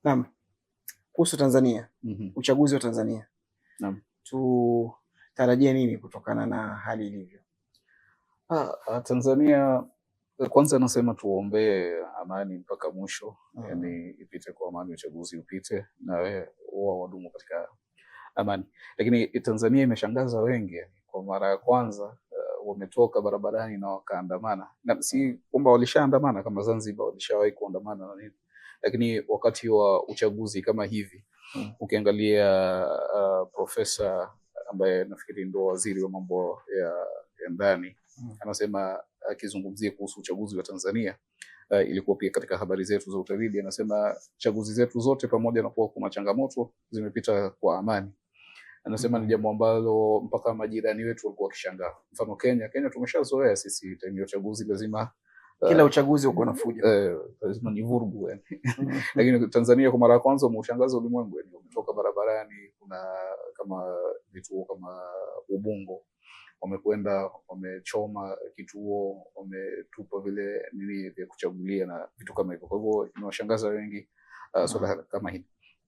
Naam. Kuhusu Tanzania, uchaguzi wa Tanzania. Naam. Tutarajie nini kutokana na hali ilivyo? Tanzania kwanza nasema tuombee amani mpaka mwisho. Yani ipite kwa amani, uchaguzi upite na wao wadumu katika amani. Lakini Tanzania imeshangaza wengi, kwa mara ya kwanza wametoka barabarani na wakaandamana. Na si kwamba walishaandamana kama Zanzibar, walishawahi kuandamana na nini. Lakini wakati wa uchaguzi kama hivi, ukiangalia profesa ambaye nafikiri ndo waziri wa mambo ya ndani, anasema akizungumzia kuhusu uchaguzi wa Tanzania, ilikuwa pia katika habari zetu za utabiri, anasema chaguzi zetu zote pamoja na kuwa kuna changamoto zimepita kwa amani. Anasema ni jambo ambalo mpaka majirani wetu walikuwa wakishangaa. Mfano Kenya tumeshazoea sisi time ya uchaguzi lazima kila uchaguzi uko na fujo. Lazima ni vurugu yani. Lakini Tanzania kwa mara ya kwanza umeshangaza ulimwengu, yani umetoka barabarani, kuna kama vituo kama Ubungo wamekwenda wamechoma kituo, wametupa vile nini vya kuchagulia na vitu kama hivyo. Kwa hivyo inawashangaza wengi swala kama hili.